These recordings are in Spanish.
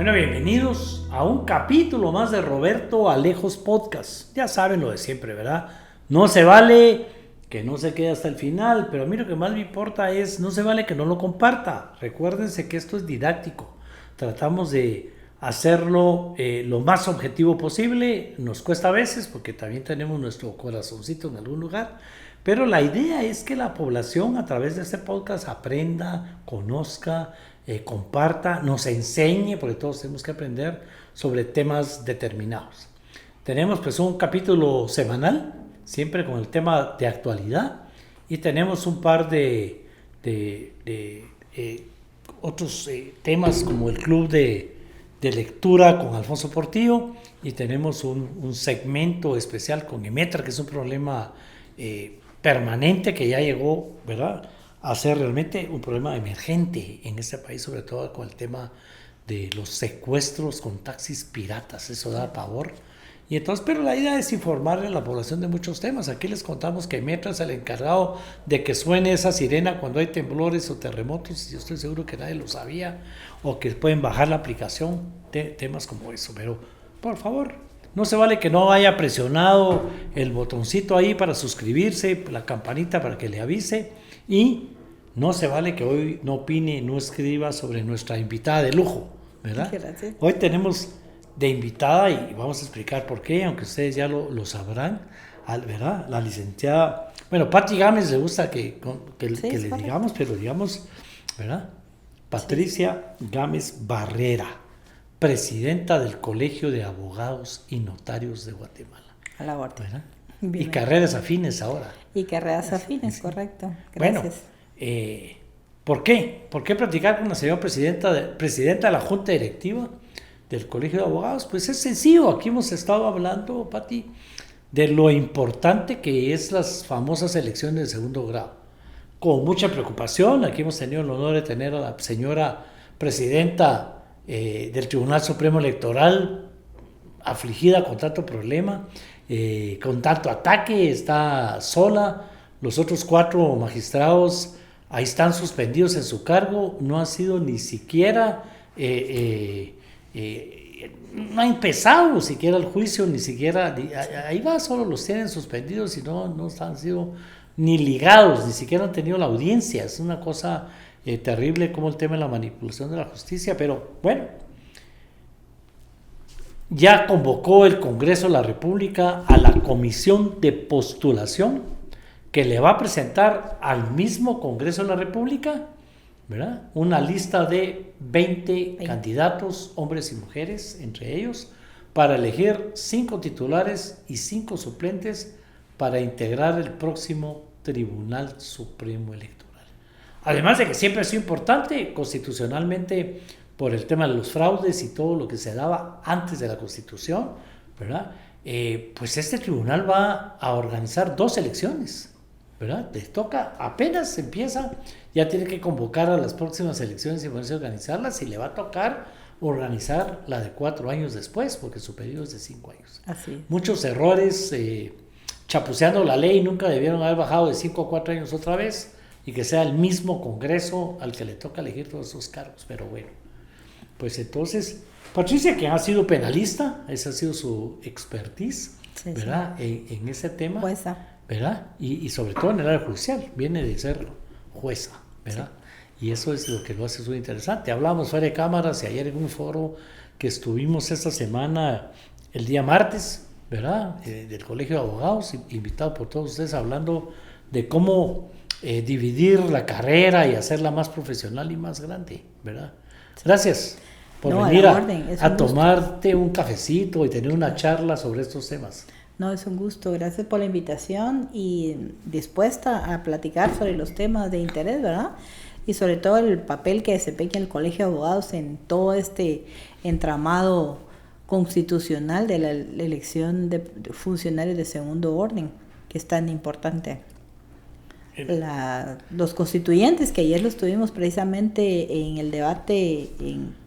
Bueno, bienvenidos a un capítulo más de Roberto Alejos Podcast. Ya saben lo de siempre, ¿verdad? No se vale que no se quede hasta el final, pero a mí lo que más me importa es, no se vale que no lo comparta. Recuérdense que esto es didáctico. Tratamos de hacerlo lo más objetivo posible. Nos cuesta a veces porque también tenemos nuestro corazoncito en algún lugar. Pero la idea es que la población a través de este podcast aprenda, conozca, comparta, nos enseñe, porque todos tenemos que aprender sobre temas determinados. Tenemos pues un capítulo semanal, siempre con el tema de actualidad, y tenemos un par de otros temas como el club de lectura con Alfonso Portillo, y tenemos un segmento especial con Emetra, que es un problema permanente que ya llegó, ¿verdad?, a ser realmente un problema emergente en este país, sobre todo con el tema de los secuestros con taxis piratas. Eso da pavor. Y entonces, pero la idea es informarle a la población de muchos temas. Aquí les contamos que Metra es el encargado de que suene esa sirena cuando hay temblores o terremotos. Yo estoy seguro que nadie lo sabía, o que pueden bajar la aplicación, temas como eso. Pero, por favor, no se vale que no haya presionado el botoncito ahí para suscribirse, la campanita para que le avise, y no se vale que hoy no opine, no escriba sobre nuestra invitada de lujo, ¿verdad? Gracias. Hoy tenemos de invitada, y vamos a explicar por qué, aunque ustedes ya lo sabrán, ¿verdad? La licenciada, bueno, Pati Gámez, le gusta que le digamos, pero digamos, ¿verdad? Patricia Gámez Barrera, presidenta del Colegio de Abogados y Notarios de Guatemala. A la orden. ¿Verdad? Y carreras afines ahora. Y carreras afines, sí. Correcto. Gracias. Bueno, ¿por qué? ¿Por qué platicar con la señora presidenta de la Junta Directiva del Colegio de Abogados? Pues es sencillo. Aquí hemos estado hablando, Pati, de lo importante que es las famosas elecciones de segundo grado. Con mucha preocupación, aquí hemos tenido el honor de tener a la señora presidenta del Tribunal Supremo Electoral, afligida con tanto problema, con tanto ataque, está sola. Los otros 4 magistrados ahí están suspendidos en su cargo, no ha sido ni siquiera, no ha empezado siquiera el juicio, ni siquiera, ahí va, solo los tienen suspendidos y no han sido ni ligados, ni siquiera han tenido la audiencia. Es una cosa terrible como el tema de la manipulación de la justicia, pero bueno, ya convocó el Congreso de la República a la comisión de postulación que le va a presentar al mismo Congreso de la República, ¿verdad?, una lista de 20 candidatos, hombres y mujeres, entre ellos, para elegir 5 titulares y 5 suplentes para integrar el próximo Tribunal Supremo Electoral. Además de que siempre ha sido importante constitucionalmente por el tema de los fraudes y todo lo que se daba antes de la Constitución, ¿verdad? Pues este tribunal va a organizar 2 elecciones, ¿verdad? Les toca, apenas empieza, ya tiene que convocar a las próximas elecciones y ponerse a organizarlas, y le va a tocar organizar la de 4 años después, porque su periodo es de 5 años. Así es. Muchos errores, chapuceando la ley, nunca debieron haber bajado de 5 a 4 años otra vez, y que sea el mismo Congreso al que le toca elegir todos esos cargos. Pero bueno, pues entonces, Patricia, que ha sido penalista, esa ha sido su expertise, sí, ¿verdad? Sí. En ese tema, jueza, ¿verdad? Y sobre todo en el área judicial, viene de ser jueza, ¿verdad? Sí. Y eso es lo que lo hace muy interesante. Hablamos fuera de cámaras y ayer en un foro que estuvimos esta semana, el día martes, ¿verdad? Del Colegio de Abogados, invitado por todos ustedes, hablando de cómo dividir la carrera y hacerla más profesional y más grande, ¿verdad? Gracias por venir a tomarte un cafecito y tener una charla sobre estos temas. No, es un gusto. Gracias por la invitación y dispuesta a platicar sobre los temas de interés, ¿verdad? Y sobre todo el papel que desempeña el Colegio de Abogados en todo este entramado constitucional de la elección de funcionarios de segundo orden, que es tan importante. Los constituyentes, que ayer los tuvimos precisamente en el debate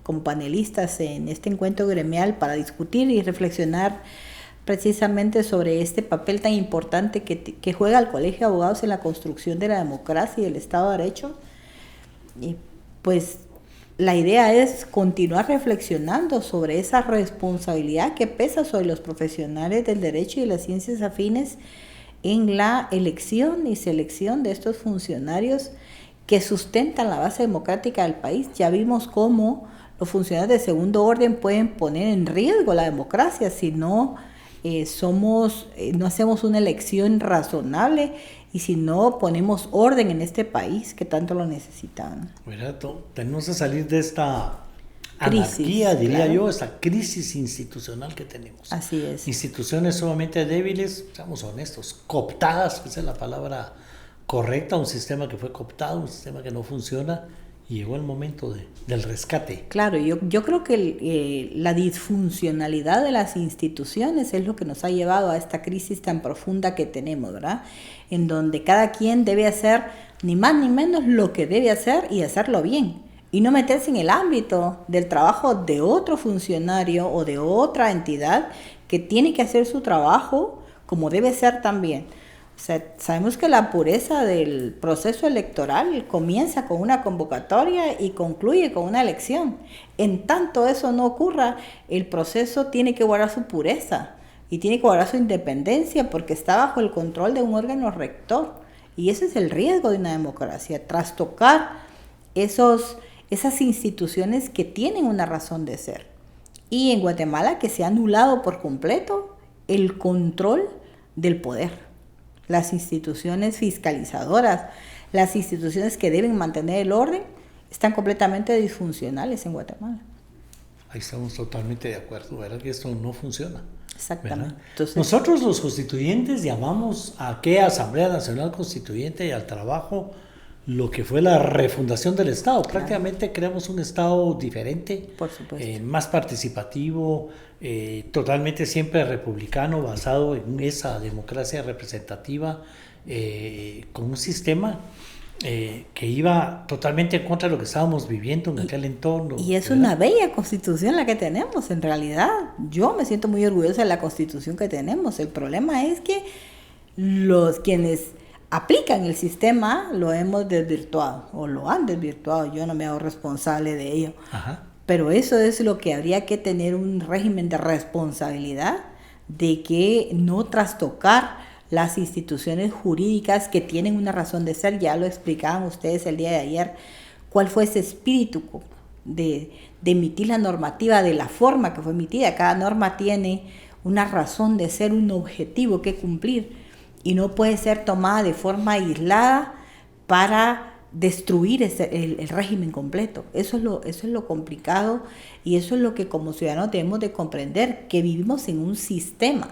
como panelistas en este encuentro gremial para discutir y reflexionar precisamente sobre este papel tan importante que juega el Colegio de Abogados en la construcción de la democracia y del Estado de Derecho. Y pues la idea es continuar reflexionando sobre esa responsabilidad que pesa sobre los profesionales del derecho y las ciencias afines en la elección y selección de estos funcionarios que sustentan la base democrática del país. Ya vimos cómo los funcionarios de segundo orden pueden poner en riesgo la democracia si no no hacemos una elección razonable y si no ponemos orden en este país que tanto lo necesitan. Tenemos que salir de esta Crisis, anarquía, diría claro. yo, esta crisis institucional que tenemos. Así es. Instituciones sumamente débiles, seamos honestos, cooptadas, esa es la palabra correcta, un sistema que fue cooptado, un sistema que no funciona, y llegó el momento del rescate. Claro, yo creo que la disfuncionalidad de las instituciones es lo que nos ha llevado a esta crisis tan profunda que tenemos, ¿verdad? En donde cada quien debe hacer ni más ni menos lo que debe hacer y hacerlo bien. Y no meterse en el ámbito del trabajo de otro funcionario o de otra entidad que tiene que hacer su trabajo como debe ser también. O sea, sabemos que la pureza del proceso electoral comienza con una convocatoria y concluye con una elección. En tanto eso no ocurra, el proceso tiene que guardar su pureza y tiene que guardar su independencia porque está bajo el control de un órgano rector. Y ese es el riesgo de una democracia, trastocar esas instituciones que tienen una razón de ser. Y en Guatemala que se ha anulado por completo el control del poder. Las instituciones fiscalizadoras, las instituciones que deben mantener el orden, están completamente disfuncionales en Guatemala. Ahí estamos totalmente de acuerdo, ¿verdad? Que esto no funciona. Exactamente. Entonces, nosotros los constituyentes llamamos a aquella Asamblea Nacional Constituyente y al trabajo lo que fue la refundación del Estado. Claro. Prácticamente creamos un Estado diferente, por supuesto, más participativo, totalmente siempre republicano, basado en esa democracia representativa, con un sistema que iba totalmente en contra de lo que estábamos viviendo en aquel entorno. Y es una bella constitución la que tenemos, en realidad. Yo me siento muy orgullosa de la constitución que tenemos. El problema es que quienes aplican el sistema lo hemos desvirtuado o lo han desvirtuado. Yo no me hago responsable de ello. Ajá. Pero eso es lo que habría que tener, un régimen de responsabilidad de que no trastocar las instituciones jurídicas que tienen una razón de ser. Ya lo explicaban ustedes el día de ayer, cuál fue ese espíritu de emitir la normativa de la forma que fue emitida. Cada norma tiene una razón de ser, un objetivo que cumplir y no puede ser tomada de forma aislada para destruir el régimen completo. Eso es lo complicado y eso es lo que como ciudadanos debemos de comprender, que vivimos en un sistema.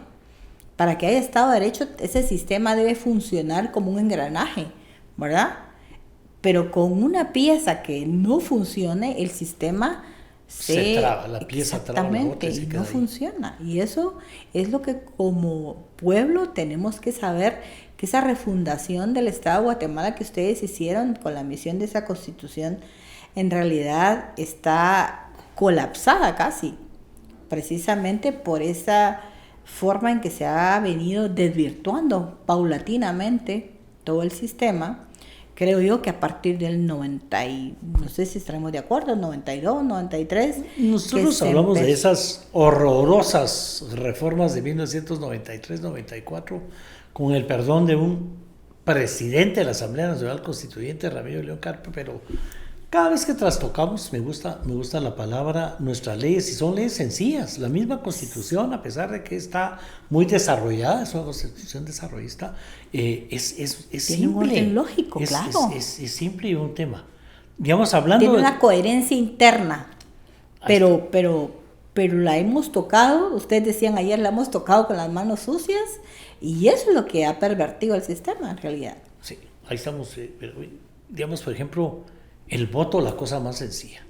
Para que haya Estado de Derecho, ese sistema debe funcionar como un engranaje, ¿verdad? Pero con una pieza que no funcione, el sistema se traba, la pieza traba la otra y se queda no ahí. Funciona. Y eso es lo que como pueblo tenemos que saber, que esa refundación del Estado de Guatemala que ustedes hicieron con la emisión de esa Constitución, en realidad está colapsada casi, precisamente por esa forma en que se ha venido desvirtuando paulatinamente todo el sistema. Creo yo que a partir del 90, no sé si estaremos de acuerdo, 92, 93. Nosotros hablamos de esas horrorosas reformas de 1993-94, con el perdón de un presidente de la Asamblea Nacional Constituyente, Ramiro León Carpe, pero cada vez que trastocamos, me gusta la palabra, nuestras leyes, y son leyes sencillas. La misma Constitución, a pesar de que está muy desarrollada, es una Constitución desarrollista, es simple. Un orden lógico, claro. Es simple y un tema. Digamos, hablando tiene una coherencia interna, pero la hemos tocado, ustedes decían ayer, la hemos tocado con las manos sucias, y eso es lo que ha pervertido el sistema, en realidad. Sí, ahí estamos, digamos, por ejemplo, el voto, la cosa más sencilla.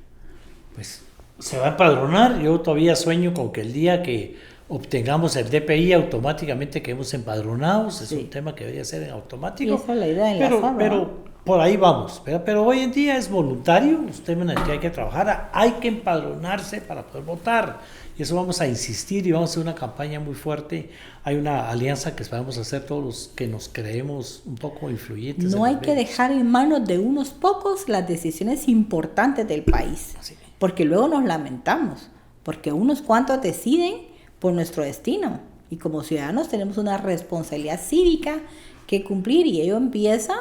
Pues se va a empadronar. Yo todavía sueño con que el día que obtengamos el DPI automáticamente quedemos empadronados. Es un tema que debería ser en automático. Y esa es la idea en la forma. Pero por ahí vamos, pero hoy en día es voluntario, usted me que hay que trabajar, hay que empadronarse para poder votar. Y eso vamos a insistir y vamos a hacer una campaña muy fuerte. Hay una alianza que vamos a hacer todos los que nos creemos un poco influyentes. No hay que dejar en manos de unos pocos las decisiones importantes del país, porque luego nos lamentamos, porque unos cuantos deciden por nuestro destino. Y como ciudadanos tenemos una responsabilidad cívica que cumplir, y ello empieza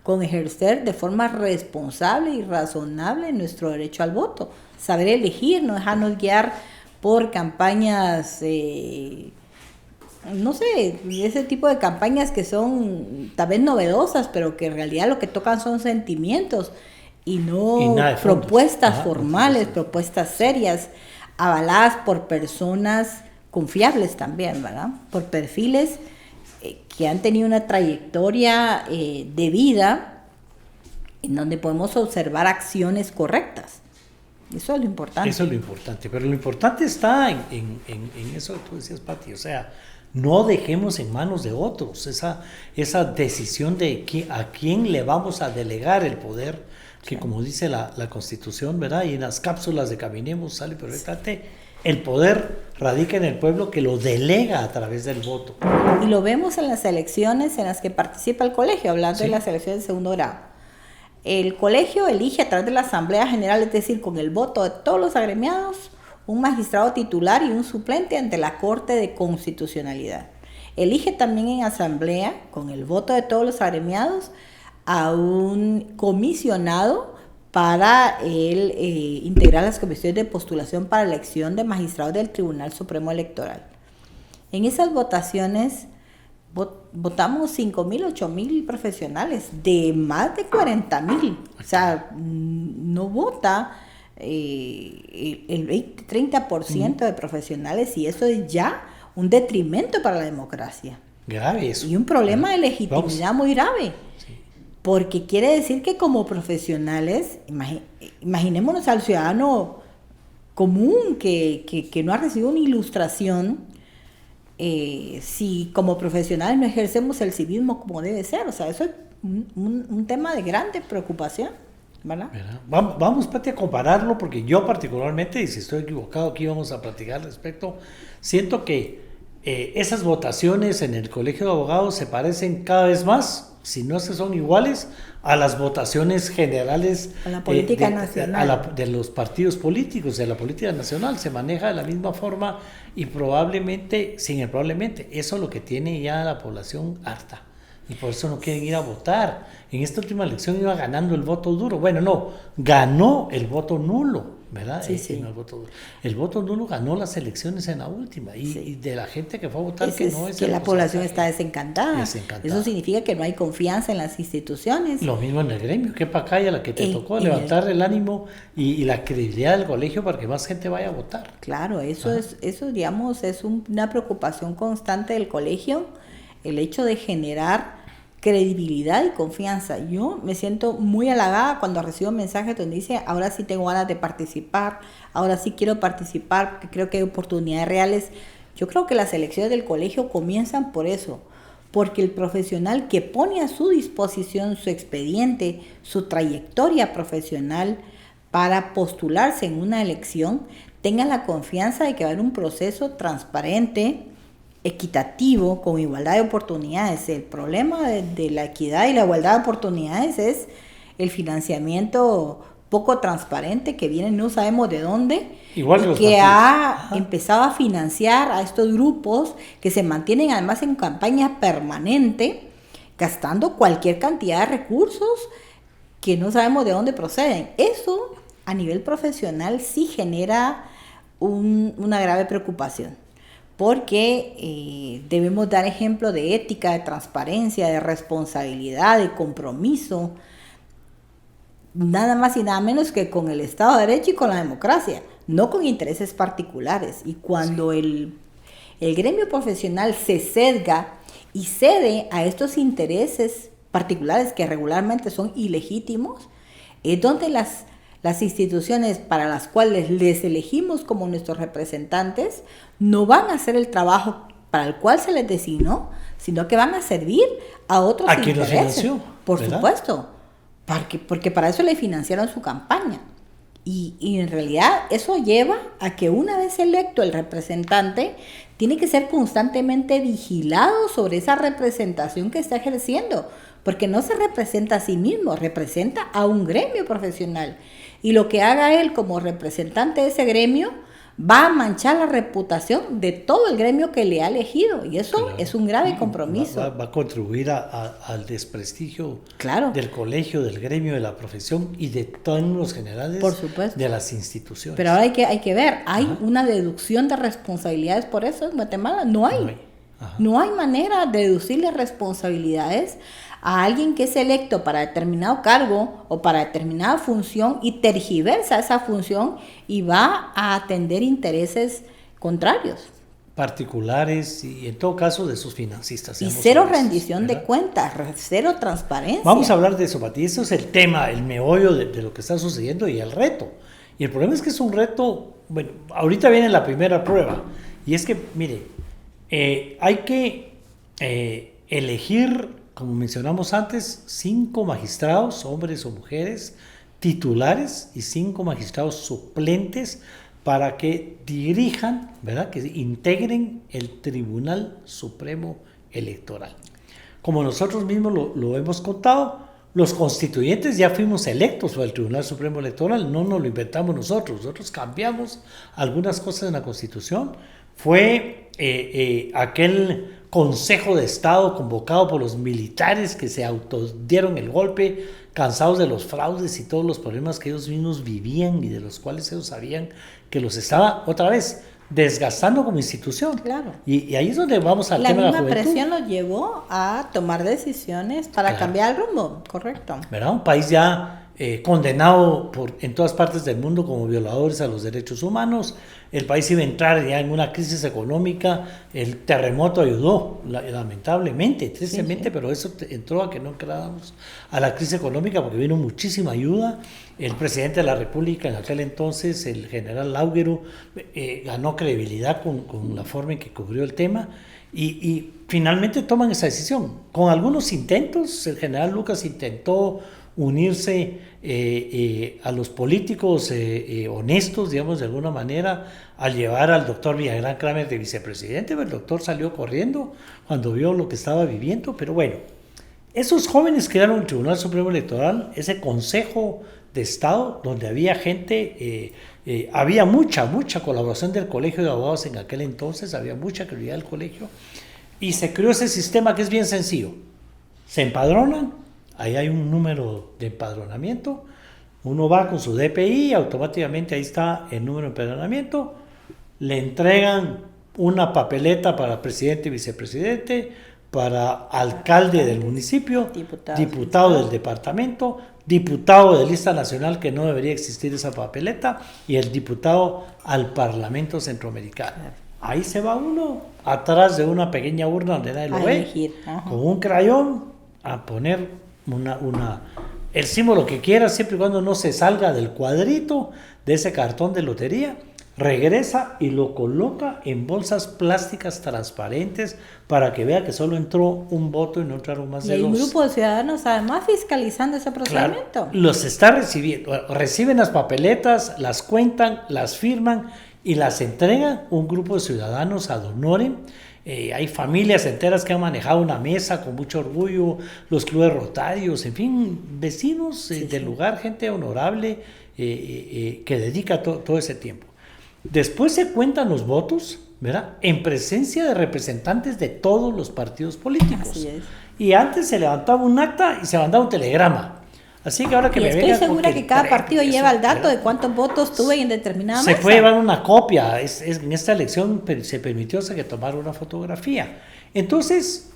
con ejercer de forma responsable y razonable nuestro derecho al voto. Saber elegir, no dejarnos guiar por campañas, no sé, ese tipo de campañas que son tal vez novedosas, pero que en realidad lo que tocan son sentimientos y no propuestas formales, propuestas serias, avaladas por personas confiables también, ¿verdad? Por perfiles que han tenido una trayectoria de vida en donde podemos observar acciones correctas. Eso es lo importante. Eso es lo importante, pero lo importante está en eso que tú decías, Pati, o sea, no dejemos en manos de otros esa decisión de a quién le vamos a delegar el poder, que como dice la Constitución, ¿verdad? Y en las cápsulas de Caminemos sale perfectamente, el poder radica en el pueblo que lo delega a través del voto. Y lo vemos en las elecciones en las que participa el colegio, hablando de las elecciones de segundo grado. El colegio elige a través de la Asamblea General, es decir, con el voto de todos los agremiados, un magistrado titular y un suplente ante la Corte de Constitucionalidad. Elige también en Asamblea, con el voto de todos los agremiados, a un comisionado para integrar las comisiones de postulación para elección de magistrados del Tribunal Supremo Electoral. En esas votaciones votamos 5,000, 8,000 profesionales de más de 40,000. O sea, no vota el 20-30% de profesionales, y eso es ya un detrimento para la democracia. Grave eso. Y un problema de legitimidad muy grave. Sí. Porque quiere decir que como profesionales, imaginémonos al ciudadano común que no ha recibido una ilustración, si como profesionales no ejercemos el civismo como debe ser. O sea, eso es un tema de grande preocupación, ¿verdad? Vamos, Pati, a compararlo, porque yo particularmente, y si estoy equivocado aquí vamos a platicar al respecto, siento que esas votaciones en el Colegio de Abogados se parecen cada vez más, si no se son iguales, a las votaciones generales a la política nacional. De los partidos políticos, de la política nacional. Se maneja de la misma forma y probablemente, eso es lo que tiene ya la población harta. Y por eso no quieren ir a votar. En esta última elección iba ganando el voto duro. Bueno, no, ganó el voto nulo, ¿verdad? Sí. El voto nulo ganó las elecciones en la última. Y de la gente que fue a votar, que no es... Que la población está desencantada. Eso significa que no hay confianza en las instituciones. Lo mismo en el gremio. Qué pacaya la que te tocó levantar el ánimo y la credibilidad del colegio para que más gente vaya a votar. Claro, eso digamos, es una preocupación constante del colegio, el hecho de generar credibilidad y confianza. Yo me siento muy halagada cuando recibo mensajes donde dice, ahora sí tengo ganas de participar, ahora sí quiero participar, porque creo que hay oportunidades reales. Yo creo que las elecciones del colegio comienzan por eso, porque el profesional que pone a su disposición su expediente, su trayectoria profesional para postularse en una elección, tenga la confianza de que va a haber un proceso transparente, equitativo, con igualdad de oportunidades. El problema de la equidad y la igualdad de oportunidades es el financiamiento poco transparente que viene no sabemos de dónde, igual que ha empezado a financiar a estos grupos que se mantienen además en campaña permanente, gastando cualquier cantidad de recursos que no sabemos de dónde proceden. Eso a nivel profesional sí genera una grave preocupación, porque debemos dar ejemplo de ética, de transparencia, de responsabilidad, de compromiso, nada más y nada menos que con el Estado de Derecho y con la democracia, no con intereses particulares. Y cuando el gremio profesional se sesga y cede a estos intereses particulares que regularmente son ilegítimos, es donde las instituciones para las cuales les elegimos como nuestros representantes no van a hacer el trabajo para el cual se les designó, sino que van a servir a otros intereses. ¿A quién los financió? Por supuesto. porque para eso le financiaron su campaña. Y en realidad eso lleva a que una vez electo el representante, tiene que ser constantemente vigilado sobre esa representación que está ejerciendo, porque no se representa a sí mismo, representa a un gremio profesional. Y lo que haga él como representante de ese gremio va a manchar la reputación de todo el gremio que le ha elegido, y eso claro, es un grave compromiso. Va a contribuir al desprestigio claro, del colegio, del gremio, de la profesión y de términos generales, por supuesto, de las instituciones. Pero ahora hay que ver, ¿hay una deducción de responsabilidades por eso en Guatemala? No hay. No hay manera de deducirle responsabilidades a alguien que es electo para determinado cargo o para determinada función y tergiversa esa función y va a atender intereses contrarios. Particulares y en todo caso de sus financistas. Y cero rendición de cuentas, cero transparencia. Vamos a hablar de eso, Pati. Eso es el tema, el meollo de lo que está sucediendo y el reto. Y el problema es que es un reto, bueno, ahorita viene la primera prueba. Y es que, mire, hay que elegir, como mencionamos antes, 5 magistrados, hombres o mujeres, titulares y 5 magistrados suplentes para que dirijan, ¿verdad?, que integren el Tribunal Supremo Electoral. Como nosotros mismos lo hemos contado, los constituyentes ya fuimos electos por el Tribunal Supremo Electoral, no nos lo inventamos nosotros cambiamos algunas cosas en la Constitución. Fue aquel Consejo de Estado convocado por los militares que se autodieron el golpe, cansados de los fraudes y todos los problemas que ellos mismos vivían y de los cuales ellos sabían que los estaba, otra vez, desgastando como institución. Claro. Y ahí es donde vamos al tema de la juventud. La misma presión los llevó a tomar decisiones para cambiar el rumbo, correcto. ¿Verdad? Un país ya condenado en todas partes del mundo como violadores a los derechos humanos. El país iba a entrar ya en una crisis económica. El terremoto ayudó, lamentablemente, tristemente, sí. Pero eso entró a que no entráramos a la crisis económica porque vino muchísima ayuda. El presidente de la República en aquel entonces, el general Lauguero, ganó credibilidad con la forma en que cubrió el tema y finalmente toman esa decisión. Con algunos intentos, el general Lucas intentó unirse a los políticos honestos, digamos, de alguna manera, al llevar al doctor Villagrán Kramer de vicepresidente. El doctor salió corriendo cuando vio lo que estaba viviendo, pero bueno, esos jóvenes crearon el Tribunal Supremo Electoral, ese Consejo de Estado, donde había gente, había mucha colaboración del Colegio de Abogados en aquel entonces, había mucha credibilidad del colegio, y se creó ese sistema que es bien sencillo. Se empadronan. Ahí hay un número de empadronamiento, uno va con su DPI, automáticamente ahí está el número de empadronamiento, le entregan una papeleta para presidente y vicepresidente, para alcalde del municipio, diputado del departamento, diputado de lista nacional, que no debería existir esa papeleta, y el diputado al Parlamento Centroamericano. Ahí se va uno, atrás de una pequeña urna donde nadie lo ve, con un crayón, a poner el símbolo que quiera, siempre y cuando no se salga del cuadrito de ese cartón de lotería, regresa y lo coloca en bolsas plásticas transparentes para que vea que solo entró un voto y no entraron más de dos. Y hay un grupo de ciudadanos además fiscalizando ese procedimiento. Claro, los está recibiendo, reciben las papeletas, las cuentan, las firman y las entregan un grupo de ciudadanos ad honorem. Hay familias enteras que han manejado una mesa con mucho orgullo, los clubes rotarios, en fin, vecinos del lugar, gente honorable que dedica todo ese tiempo. Después se cuentan los votos, ¿verdad?, en presencia de representantes de todos los partidos políticos. Así es. Y antes se levantaba un acta y se mandaba un telegrama. Así que ahora que me estoy segura que cada partido lleva el dato de cuántos votos tuve en determinada mesa. Se puede llevar una copia. En esta elección se permitió que tomara una fotografía. Entonces,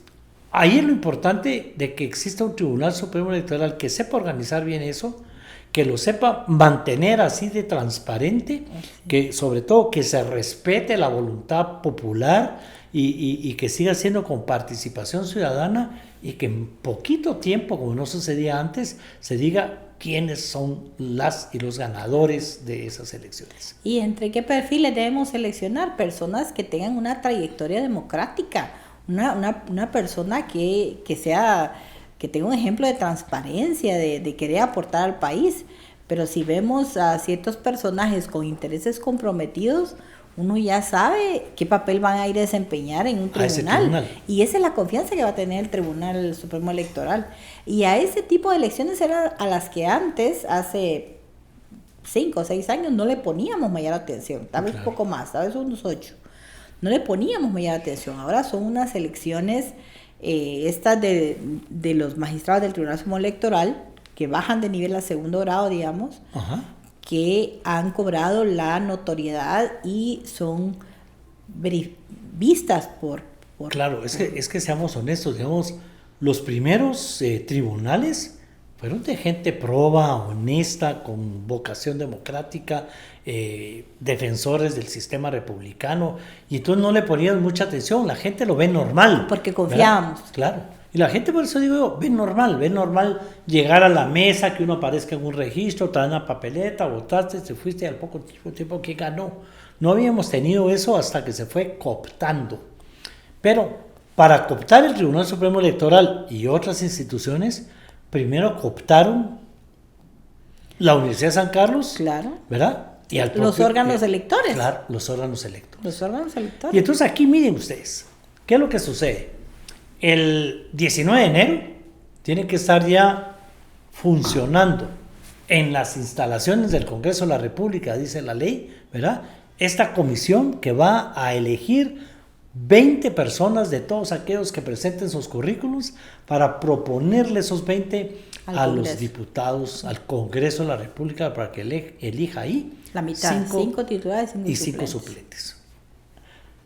ahí es lo importante de que exista un Tribunal Supremo Electoral que sepa organizar bien eso, que lo sepa mantener así de transparente, que sobre todo que se respete la voluntad popular y que siga siendo con participación ciudadana, y que en poquito tiempo, como no sucedía antes, se diga quiénes son las y los ganadores de esas elecciones. ¿Y entre qué perfiles debemos seleccionar? Personas que tengan una trayectoria democrática, una persona que que tenga un ejemplo de transparencia, de querer aportar al país. Pero si vemos a ciertos personajes con intereses comprometidos, uno ya sabe qué papel van a ir a desempeñar en un tribunal. Y esa es la confianza que va a tener el Tribunal Supremo Electoral. Y a ese tipo de elecciones eran a las que antes, hace 5 o 6 años, no le poníamos mayor atención. Tal vez poco más, tal vez unos 8. No le poníamos mayor atención. Ahora son unas elecciones, estas de los magistrados del Tribunal Supremo Electoral, que bajan de nivel a segundo grado, digamos, ajá, que han cobrado la notoriedad y son vistas por... Claro, es que seamos honestos, digamos, los primeros tribunales fueron de gente proba, honesta, con vocación democrática, defensores del sistema republicano, y entonces no le ponían mucha atención, la gente lo ve normal. Porque confiábamos. ¿Verdad? Claro. Y la gente, por eso digo yo, ve normal llegar a la mesa, que uno aparezca en un registro, traer una papeleta, votaste, te fuiste, al poco tiempo que ganó. No habíamos tenido eso hasta que se fue cooptando. Pero para cooptar el Tribunal Supremo Electoral y otras instituciones, primero cooptaron la Universidad de San Carlos, claro, ¿verdad? Y al propio, los órganos electores. Claro, los órganos electores. Los órganos electores. Y entonces aquí miren ustedes, ¿qué es lo que sucede? El 19 de enero tiene que estar ya funcionando en las instalaciones del Congreso de la República, dice la ley, ¿verdad? Esta comisión que va a elegir 20 personas de todos aquellos que presenten sus currículums para proponerle esos 20 a los diputados, al Congreso de la República, para que elija ahí la mitad, 5 titulares y 5 suplentes.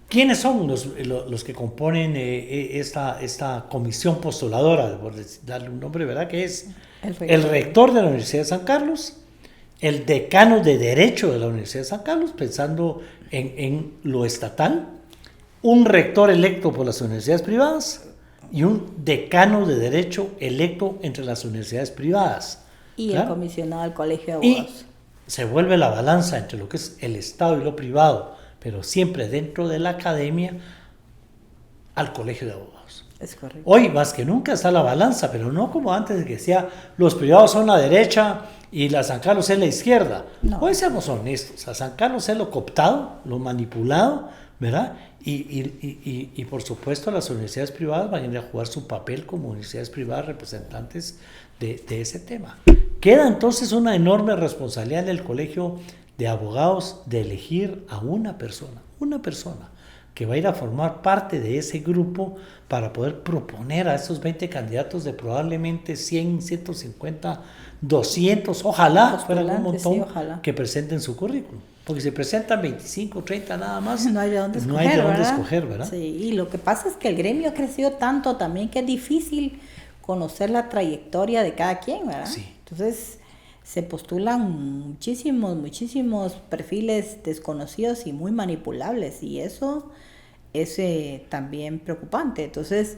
¿Quiénes son los que componen esta comisión postuladora, por darle un nombre, ¿verdad? Que es el rector de la Universidad de San Carlos, el decano de Derecho de la Universidad de San Carlos, pensando en lo estatal, un rector electo por las universidades privadas y un decano de Derecho electo entre las universidades privadas. Y ¿claro? El comisionado del Colegio de Abogados. Y se vuelve la balanza entre lo que es el Estado y lo privado, pero siempre dentro de la academia, al Colegio de Abogados. Es correcto. Hoy más que nunca está la balanza, pero no como antes, que decía los privados son la derecha y la San Carlos es la izquierda. No. Hoy seamos honestos, a San Carlos es lo cooptado, lo manipulado, ¿verdad? Y por supuesto las universidades privadas van a ir a jugar su papel como universidades privadas representantes de ese tema. Queda entonces una enorme responsabilidad del Colegio de Abogados de elegir a una persona que va a ir a formar parte de ese grupo para poder proponer a esos 20 candidatos de probablemente 100, 150, 200, ojalá fueran un montón, sí, que presenten su currículum. Porque si presentan 25, 30 nada más, no hay de dónde escoger, ¿verdad? Sí, y lo que pasa es que el gremio ha crecido tanto también que es difícil conocer la trayectoria de cada quien, ¿verdad? Sí. Entonces se postulan muchísimos perfiles desconocidos y muy manipulables, y eso es también preocupante. Entonces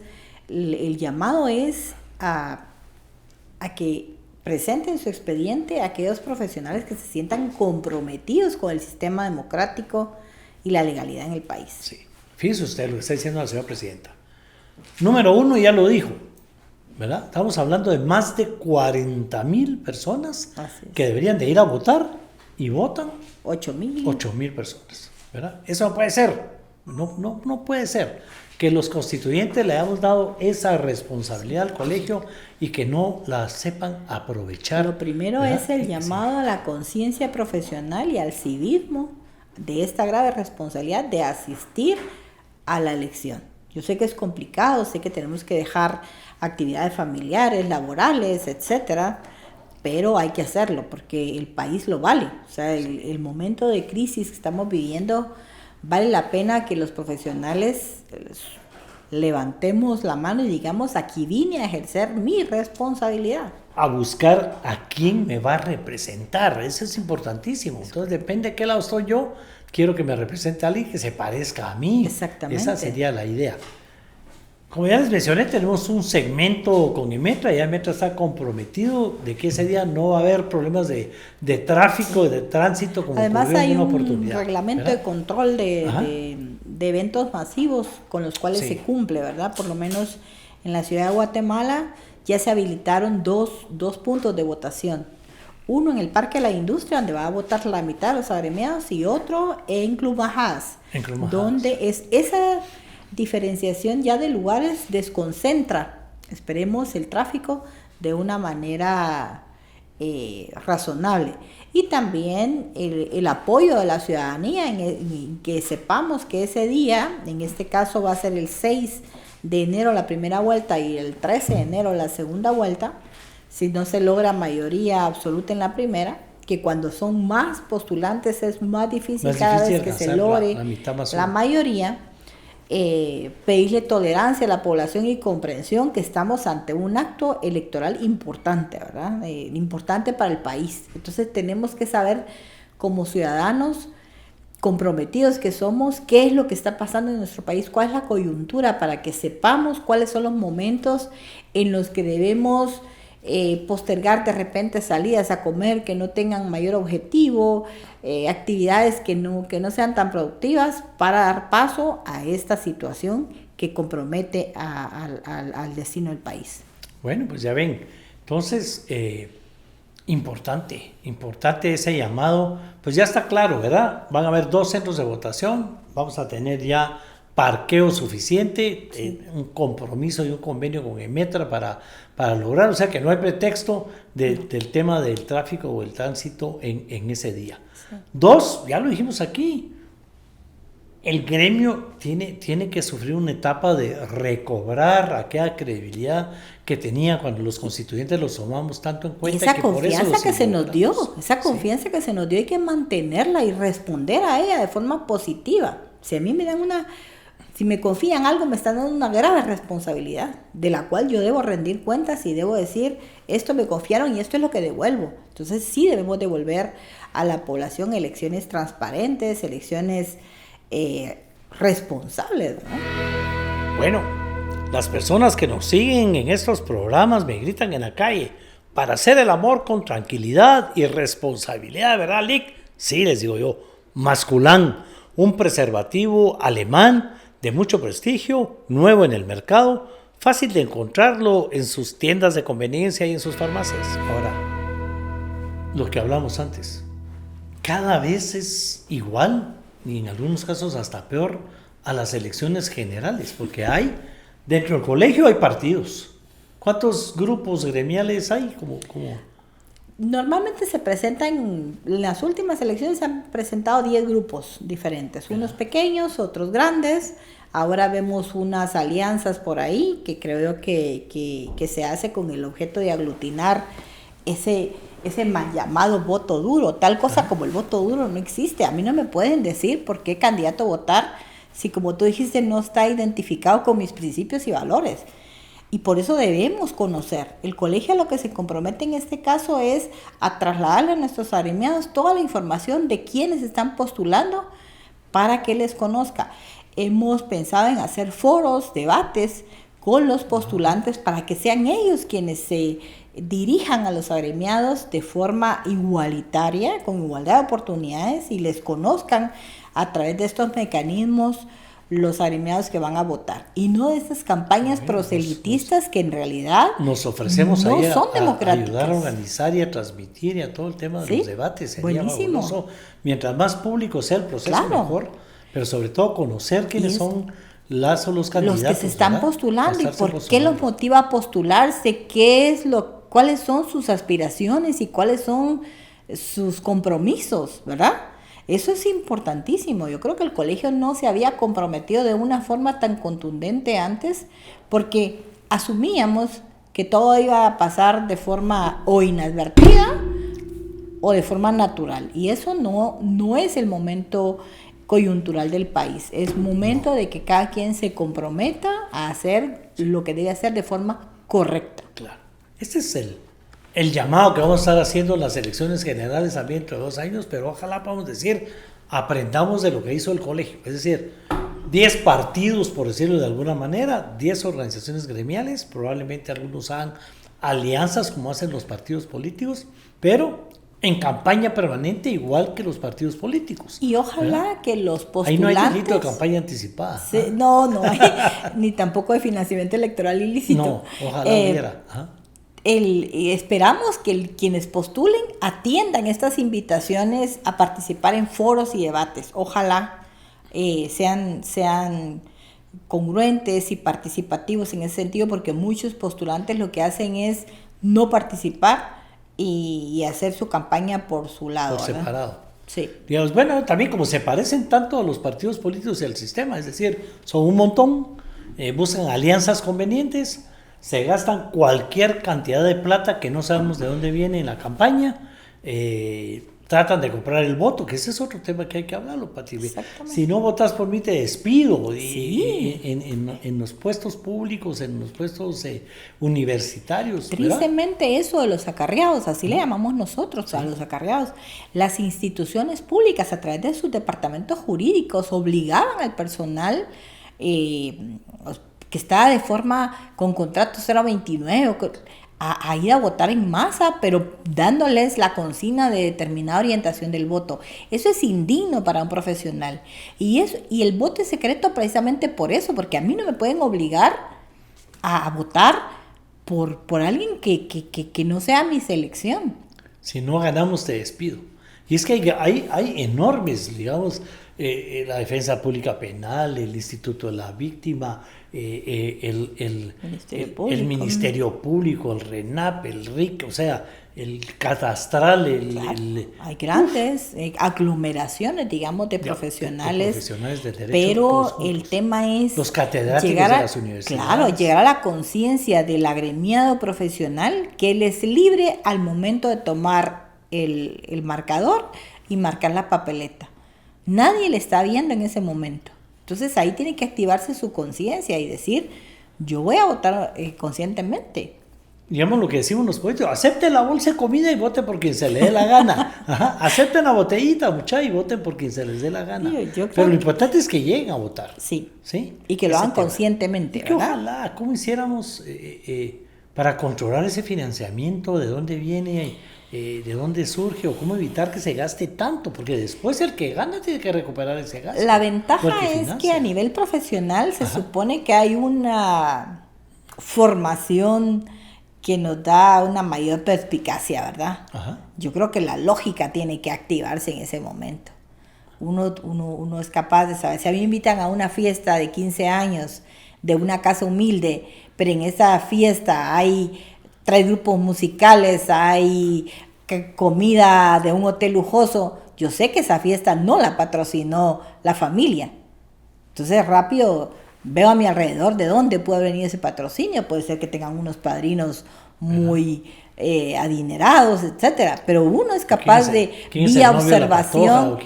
el llamado es a que presenten su expediente a aquellos profesionales que se sientan comprometidos con el sistema democrático y la legalidad en el país. Sí. Fíjese usted lo que está diciendo la señora presidenta. Número 1 ya lo dijo, ¿verdad? Estamos hablando de más de 40,000 personas que deberían de ir a votar y votan 8,000 personas, ¿verdad? Eso no puede ser, no puede ser que los constituyentes le hayamos dado esa responsabilidad al colegio y que no la sepan aprovechar. Lo primero, ¿verdad? Es el llamado a la conciencia profesional y al civismo de esta grave responsabilidad de asistir a la elección. Yo sé que es complicado, sé que tenemos que dejar actividades familiares, laborales, etcétera, pero hay que hacerlo porque el país lo vale. O sea, el momento de crisis que estamos viviendo, vale la pena que los profesionales levantemos la mano y digamos, aquí vine a ejercer mi responsabilidad. A buscar a quién me va a representar, eso es importantísimo. Entonces depende de qué lado estoy yo, quiero que me represente a alguien que se parezca a mí. Exactamente. Esa sería la idea. Como ya les mencioné, tenemos un segmento con Emetra, ya Emetra está comprometido de que ese día no va a haber problemas de tráfico, de tránsito, como además ocurrió en una oportunidad. Además hay un reglamento, ¿verdad?, de control de eventos masivos con los cuales se cumple, ¿verdad? Por lo menos en la ciudad de Guatemala ya se habilitaron dos puntos de votación. Uno en el Parque de la Industria, donde va a votar la mitad de los agremiados, y otro en Club Majas, donde es esa diferenciación ya de lugares desconcentra, esperemos, el tráfico de una manera razonable. Y también el apoyo de la ciudadanía en que sepamos que ese día, en este caso va a ser el 6 de enero la primera vuelta y el 13 de enero la segunda vuelta, si no se logra mayoría absoluta en la primera, que cuando son más postulantes es más difícil cada vez que se logre la mayoría, pedirle tolerancia a la población y comprensión que estamos ante un acto electoral importante, ¿verdad? Importante para el país. Entonces tenemos que saber, como ciudadanos comprometidos que somos, qué es lo que está pasando en nuestro país, cuál es la coyuntura, para que sepamos cuáles son los momentos en los que debemos postergar de repente salidas a comer que no tengan mayor objetivo, actividades que no sean tan productivas, para dar paso a esta situación que compromete al destino del país. Bueno, pues ya ven, entonces importante ese llamado, pues ya está claro, ¿verdad? Van a haber 2 centros de votación, vamos a tener ya parqueo suficiente, un compromiso y un convenio con Emetra para lograr, o sea que no hay pretexto del tema del tráfico o el tránsito en ese día. Sí. 2, ya lo dijimos aquí, el gremio tiene que sufrir una etapa de recobrar aquella credibilidad que tenía cuando los constituyentes los tomamos tanto en cuenta. Esa confianza que se nos dio, que se nos dio, hay que mantenerla y responder a ella de forma positiva. Si a mí si me confían algo, me están dando una grave responsabilidad, de la cual yo debo rendir cuentas y debo decir, esto me confiaron y esto es lo que devuelvo. Entonces sí debemos devolver a la población elecciones transparentes, elecciones responsables, ¿no? Bueno, las personas que nos siguen en estos programas me gritan en la calle, para hacer el amor con tranquilidad y responsabilidad, ¿verdad, Lick? Sí, les digo yo, Masculán, un preservativo alemán de mucho prestigio, nuevo en el mercado, fácil de encontrarlo en sus tiendas de conveniencia y en sus farmacias. Ahora, lo que hablamos antes, cada vez es igual, y en algunos casos hasta peor, a las elecciones generales, porque dentro del colegio hay partidos. ¿Cuántos grupos gremiales hay? Normalmente se presentan, en las últimas elecciones se han presentado 10 grupos diferentes, unos pequeños, otros grandes. Ahora vemos unas alianzas por ahí que creo que se hace con el objeto de aglutinar ese mal llamado voto duro. Tal cosa como el voto duro no existe. A mí no me pueden decir por qué candidato votar si, como tú dijiste, no está identificado con mis principios y valores. Y por eso debemos conocer. El colegio a lo que se compromete en este caso es a trasladarle a nuestros agremiados toda la información de quienes están postulando para que les conozca. Hemos pensado en hacer foros, debates con los postulantes para que sean ellos quienes se dirijan a los agremiados de forma igualitaria, con igualdad de oportunidades, y les conozcan a través de estos mecanismos los agremiados que van a votar, y no de estas campañas proselitistas que en realidad nos ofrecemos no ahí son a democráticas. Ayudar a organizar y a transmitir y a todo el tema de ¿Sí? los debates. Sería buenísimo. Fabuloso. Mientras más público sea el proceso, Claro. Mejor, pero sobre todo conocer quiénes son los candidatos. Los que se están ¿verdad? postulando y por qué los motiva a postularse, cuáles son sus aspiraciones y cuáles son sus compromisos, ¿verdad? Eso es importantísimo. Yo creo que el colegio no se había comprometido de una forma tan contundente antes, porque asumíamos que todo iba a pasar de forma o inadvertida o de forma natural. Y eso no es el momento coyuntural del país. Es momento de que cada quien se comprometa a hacer lo que debe hacer de forma correcta. Claro. Este es el llamado que vamos a estar haciendo en las elecciones generales también dentro de 2 años, pero ojalá podamos decir, aprendamos de lo que hizo el colegio. Es decir, 10 partidos, por decirlo de alguna manera, 10 organizaciones gremiales, probablemente algunos hagan alianzas como hacen los partidos políticos, pero en campaña permanente igual que los partidos políticos. Y ojalá, ¿verdad?, que los postulantes... Ahí no hay delito de campaña anticipada. No hay, ni tampoco de financiamiento electoral ilícito. No, ojalá hubiera. esperamos que quienes postulen atiendan estas invitaciones a participar en foros y debates. Ojalá sean congruentes y participativos en ese sentido, porque muchos postulantes lo que hacen es no participar y hacer su campaña por su lado. Por ¿verdad? separado. Sí. Digamos, bueno, también como se parecen tanto a los partidos políticos y al sistema, es decir, son un montón, buscan alianzas convenientes, se gastan cualquier cantidad de plata que no sabemos de dónde viene en la campaña, tratan de comprar el voto, que ese es otro tema que hay que hablarlo, Pati. Si no votas por mí te despido. Sí. En los puestos públicos, en los puestos universitarios. Tristemente, ¿verdad? Eso de los acarreados, así le llamamos nosotros a los acarreados. Las instituciones públicas, a través de sus departamentos jurídicos, obligaban al personal que estaba de forma con contrato 029 a ir a votar en masa, pero dándoles la consigna de determinada orientación del voto. Eso es indigno para un profesional. Y el voto es secreto precisamente por eso, porque a mí no me pueden obligar a votar por alguien que no sea mi selección. Si no ganamos, te despido. Y es que hay enormes, digamos, la defensa pública penal, el Instituto de la Víctima, el Ministerio Público, el RENAP, el RIC, o sea, el catastral. Hay grandes aglomeraciones, digamos, de profesionales de derecho. Pero el tema es los catedráticos de las universidades. Claro, llegar a la conciencia del agremiado profesional que él es libre al momento de tomar el marcador y marcar la papeleta. Nadie le está viendo en ese momento. Entonces ahí tiene que activarse su conciencia y decir, yo voy a votar conscientemente. Digamos lo que decimos los políticos, acepten la bolsa de comida y voten por quien se le dé la gana. Ajá. Acepten la botellita, muchachos, y voten por quien se les dé la gana. Pero lo importante es que lleguen a votar. Sí. ¿Sí? Y que lo hagan conscientemente. Y que ojalá, ¿cómo hiciéramos para controlar ese financiamiento? ¿De dónde viene? ¿De dónde surge? ¿O cómo evitar que se gaste tanto? Porque después el que gana tiene que recuperar ese gasto. La ventaja es que a nivel profesional se supone que hay una formación que nos da una mayor perspicacia, ¿verdad? Ajá. Yo creo que la lógica tiene que activarse en ese momento. Uno es capaz de saber. Si a mí me invitan a una fiesta de 15 años de una casa humilde, pero en esa fiesta hay 3 grupos musicales, hay comida de un hotel lujoso, yo sé que esa fiesta no la patrocinó la familia. Entonces rápido veo a mi alrededor de dónde puede venir ese patrocinio. Puede ser que tengan unos padrinos muy adinerados, etcétera. Pero uno es capaz de, vía observación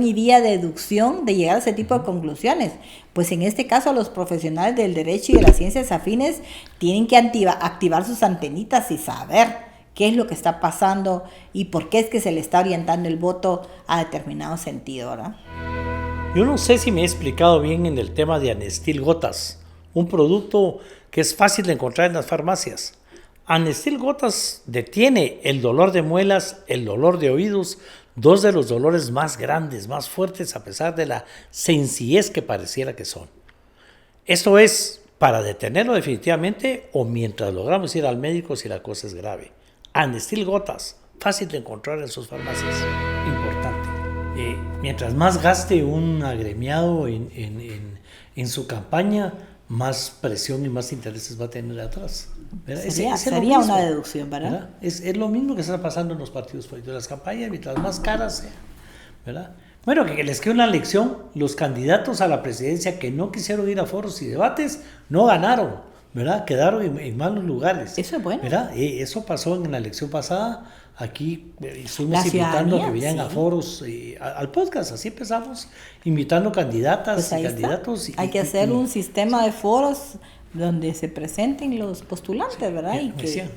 y vía deducción, de llegar a ese tipo de conclusiones. Pues en este caso los profesionales del derecho y de las ciencias afines tienen que activar sus antenitas y saber qué es lo que está pasando y por qué es que se le está orientando el voto a determinado sentido, ¿verdad? Yo no sé si me he explicado bien en el tema de Anestil Gotas, un producto que es fácil de encontrar en las farmacias. Anestil Gotas detiene el dolor de muelas, el dolor de oídos, 2 de los dolores más grandes, más fuertes, a pesar de la sencillez que pareciera que son. Esto es para detenerlo definitivamente o mientras logramos ir al médico si la cosa es grave. Anestil Gotas, fácil de encontrar en sus farmacias. Importante. Mientras más gaste un agremiado en su campaña, más presión y más intereses va a tener atrás. Sería una deducción, ¿verdad? Es lo mismo que está pasando en los partidos políticos. Las campañas, mientras más caras sean, ¿verdad? Bueno, que les quede una lección. Los candidatos a la presidencia que no quisieron ir a foros y debates no ganaron, ¿verdad? Quedaron en malos lugares. Eso es bueno. ¿Verdad? Eso pasó en la elección pasada. Aquí estuvimos invitando a que vinieran a foros, al podcast, así empezamos, invitando candidatas y candidatos. Hay que hacer un sistema de foros donde se presenten los postulantes, ¿verdad?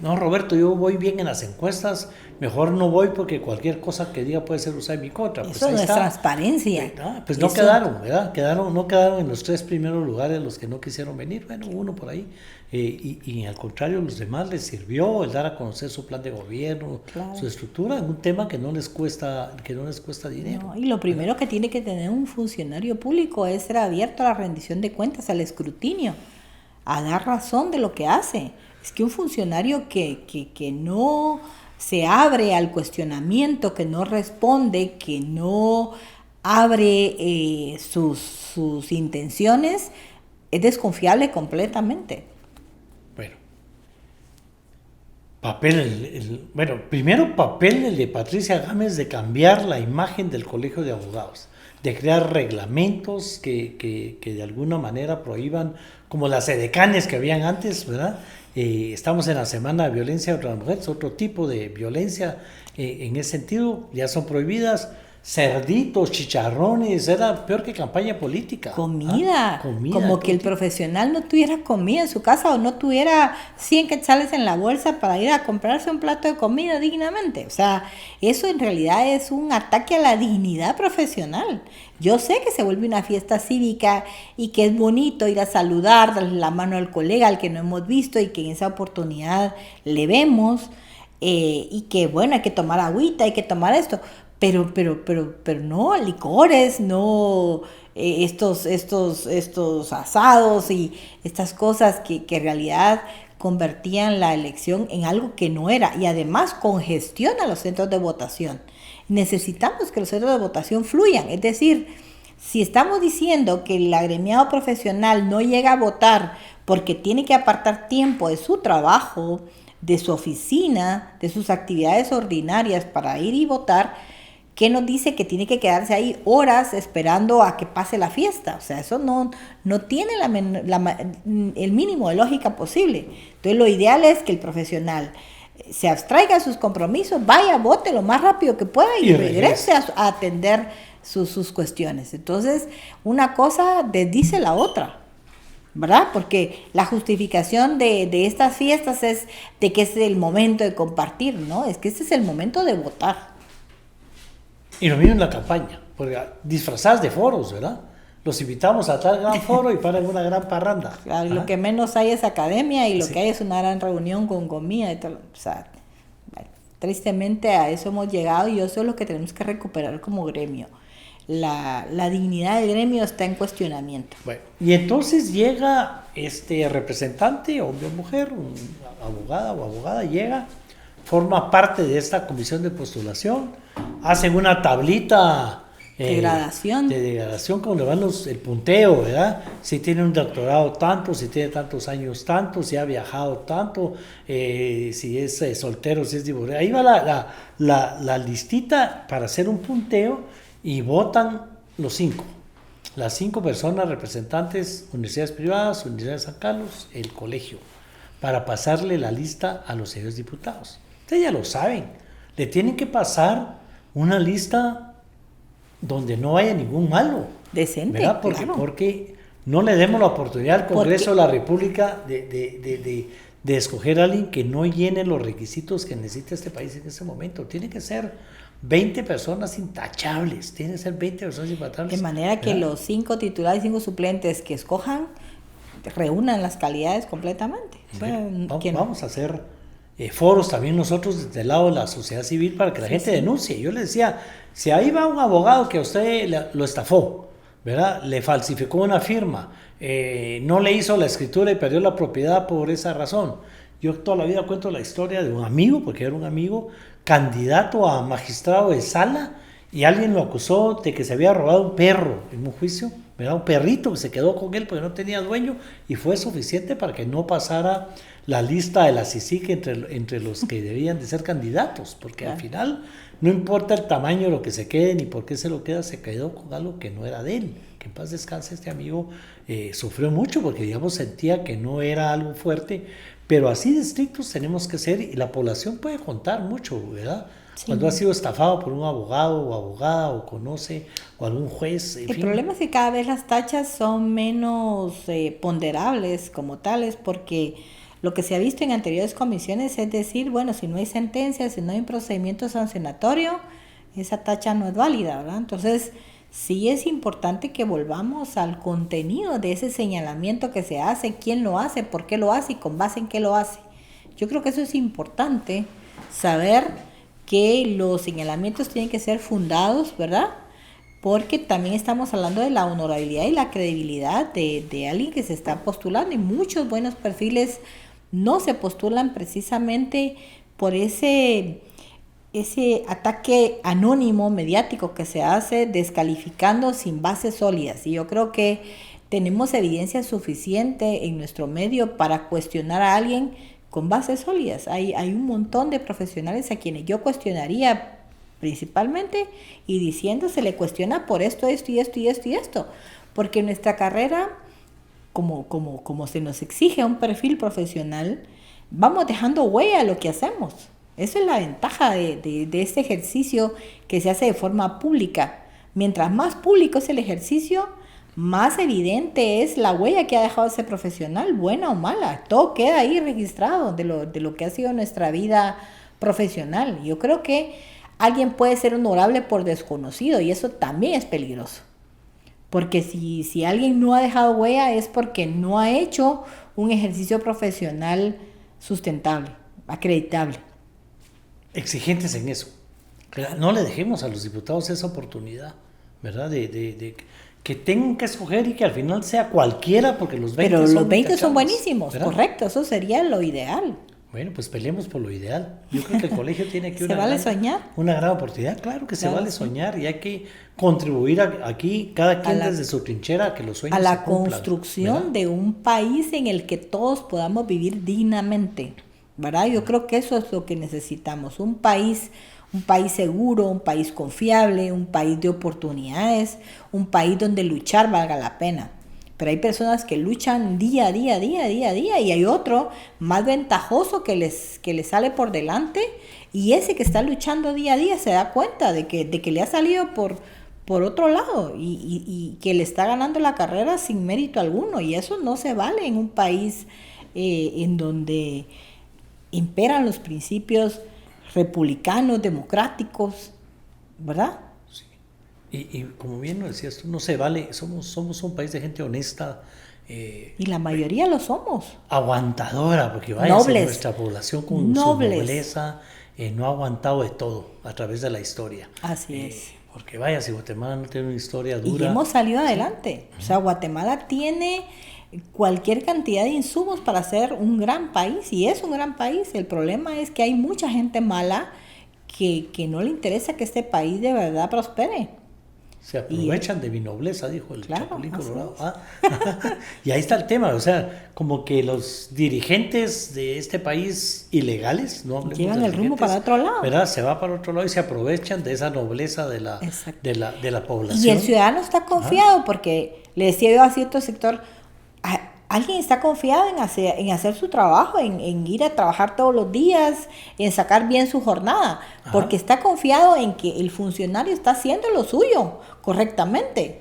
No, Roberto, yo voy bien en las encuestas, mejor no voy porque cualquier cosa que diga puede ser usada en mi contra. Eso no es transparencia. Pues no quedaron, ¿verdad? No quedaron en los 3 primeros lugares los que no quisieron venir, bueno, uno por ahí. Y al contrario, a los demás les sirvió el dar a conocer su plan de gobierno, su estructura, en un tema que no les cuesta dinero. Y lo primero que tiene que tener un funcionario público es ser abierto a la rendición de cuentas, al escrutinio, a dar razón de lo que hace. Es que un funcionario que no se abre al cuestionamiento, que no responde, que no abre sus intenciones, es desconfiable completamente. Bueno, primero papel el de Patricia Gámez de cambiar la imagen del Colegio de Abogados, de crear reglamentos que de alguna manera prohíban, como las edecanes que habían antes, ¿verdad? Estamos en la semana de violencia contra las mujeres, otro tipo de violencia en ese sentido, ya son prohibidas. Cerditos, chicharrones, era peor que campaña política. Comida, como que el profesional no tuviera comida en su casa o no tuviera 100 quetzales en la bolsa para ir a comprarse un plato de comida dignamente. O sea, eso en realidad es un ataque a la dignidad profesional. Yo sé que se vuelve una fiesta cívica y que es bonito ir a saludar, darle la mano al colega al que no hemos visto y que en esa oportunidad le vemos, y que bueno, hay que tomar agüita, hay que tomar esto. Pero no licores, no estos asados y estas cosas que en realidad convertían la elección en algo que no era, y además congestiona los centros de votación. Necesitamos que los centros de votación fluyan, es decir, si estamos diciendo que el agremiado profesional no llega a votar porque tiene que apartar tiempo de su trabajo, de su oficina, de sus actividades ordinarias para ir y votar, ¿qué nos dice que tiene que quedarse ahí horas esperando a que pase la fiesta? O sea, eso no tiene el mínimo de lógica posible. Entonces, lo ideal es que el profesional se abstraiga de sus compromisos, vaya, vote lo más rápido que pueda y regrese a atender sus cuestiones. Entonces, una cosa desdice la otra, ¿verdad? Porque la justificación de estas fiestas es de que es el momento de compartir, ¿no? Es que este es el momento de votar. Y lo mismo en la campaña, porque disfrazadas de foros, ¿verdad? Los invitamos a tal gran foro y para una gran parranda. Claro, lo que menos hay es academia y lo que hay es una gran reunión con comida y todo. O sea, bueno, tristemente a eso hemos llegado y eso es lo que tenemos que recuperar como gremio. La dignidad del gremio está en cuestionamiento. Bueno, y entonces llega este representante, hombre o mujer, abogada o abogada, llega, forma parte de esta comisión de postulación, hacen una tablita de gradación. De degradación, como le van el punteo, ¿verdad? Si tiene un doctorado tanto, si tiene tantos años tanto, si ha viajado tanto, si es soltero, si es divorciado. Ahí va la listita para hacer un punteo y votan las 5 personas representantes, universidades privadas, Universidad de San Carlos, el colegio, para pasarle la lista a los señores diputados. Ustedes ya lo saben, le tienen que pasar una lista donde no haya ningún malo. Decente, ¿verdad? Porque no le demos la oportunidad al Congreso de la República de escoger a alguien que no llene los requisitos que necesita este país en este momento. Tiene que ser 20 personas intachables, tiene que ser 20 personas intachables. De manera que los 5 titulares y 5 suplentes que escojan reúnan las calidades completamente. Vamos a hacer foros también nosotros desde el lado de la sociedad civil para que la gente denuncie. Yo le decía, si ahí va un abogado que a usted lo estafó, ¿verdad? Le falsificó una firma, no le hizo la escritura y perdió la propiedad por esa razón. Yo toda la vida cuento la historia de un amigo, porque era un amigo candidato a magistrado de sala, y alguien lo acusó de que se había robado un perro en un juicio, ¿verdad? Un perrito que se quedó con él porque no tenía dueño, y fue suficiente para que no pasara la lista de la CICIG entre los que debían de ser candidatos, porque claro, al final no importa el tamaño de lo que se quede ni por qué se lo queda, se quedó con algo que no era de él. Que en paz descanse, este amigo sufrió mucho porque, digamos, sentía que no era algo fuerte, pero así de estrictos tenemos que ser, y la población puede contar mucho, ¿verdad? Sí. Cuando ha sido estafado por un abogado o abogada o conoce o algún juez. El problema es que cada vez las tachas son menos ponderables como tales, porque lo que se ha visto en anteriores comisiones es decir, bueno, si no hay sentencia, si no hay procedimiento sancionatorio, esa tacha no es válida, ¿verdad? Entonces, sí es importante que volvamos al contenido de ese señalamiento que se hace, quién lo hace, por qué lo hace y con base en qué lo hace. Yo creo que eso es importante, saber que los señalamientos tienen que ser fundados, ¿verdad? Porque también estamos hablando de la honorabilidad y la credibilidad de alguien que se está postulando, y muchos buenos perfiles no se postulan precisamente por ese ataque anónimo, mediático que se hace descalificando sin bases sólidas. Y yo creo que tenemos evidencia suficiente en nuestro medio para cuestionar a alguien con bases sólidas. Hay un montón de profesionales a quienes yo cuestionaría principalmente y diciendo se le cuestiona por esto, esto y esto y esto y esto. Porque nuestra carrera, como se nos exige un perfil profesional, vamos dejando huella a lo que hacemos. Esa es la ventaja de este ejercicio que se hace de forma pública. Mientras más público es el ejercicio, más evidente es la huella que ha dejado ese profesional, buena o mala. Todo queda ahí registrado de lo que ha sido nuestra vida profesional. Yo creo que alguien puede ser honorable por desconocido y eso también es peligroso. Porque si alguien no ha dejado huella es porque no ha hecho un ejercicio profesional sustentable, acreditable. Exigentes en eso. No le dejemos a los diputados esa oportunidad, ¿verdad? De que tengan que escoger y que al final sea cualquiera, porque los 20 Pero son los 20 son intachables, buenísimos, ¿verdad? Correcto, eso sería lo ideal. Bueno, pues peleemos por lo ideal. Yo creo que el colegio tiene que ¿Se vale soñar? Una gran oportunidad. Claro que se Claro, vale sí. soñar y hay que contribuir aquí, cada quien desde su trinchera, a que los sueños A la se cumplan, construcción ¿verdad? de un país en el que todos podamos vivir dignamente, ¿verdad? Yo creo que eso es lo que necesitamos, un país seguro, un país confiable, un país de oportunidades, un país donde luchar valga la pena. Pero hay personas que luchan día a día y hay otro más ventajoso que les sale por delante y ese que está luchando día a día se da cuenta de que le ha salido por otro lado y que le está ganando la carrera sin mérito alguno y eso no se vale en un país en donde imperan los principios republicanos, democráticos, ¿verdad? Sí. Y como bien lo decías tú, no se vale, somos un país de gente honesta, Y la mayoría lo somos. aguantadora, porque vaya, Nobles. nuestra población con Nobles. su nobleza no ha aguantado de todo a través de la historia. Así es. Porque vaya, si Guatemala no tiene una historia Y dura. hemos salido adelante. O sea, Guatemala tiene cualquier cantidad de insumos para ser un gran país y es un gran país. El problema es que hay mucha gente mala que no le interesa que este país de verdad prospere. Se aprovechan de mi nobleza, dijo el Claro, Chapulín así Colorado. Y ahí está el tema, o sea, como que los dirigentes de este país ilegales, no hablemos Llevan de el rumbo dirigentes, para otro lado. ¿verdad? Se va para otro lado y se aprovechan de esa nobleza de la población. Y el ciudadano está confiado porque le decía yo a cierto sector, alguien está confiado en hacer su trabajo, en ir a trabajar todos los días, en sacar bien su jornada, porque está confiado en que el funcionario está haciendo lo suyo correctamente.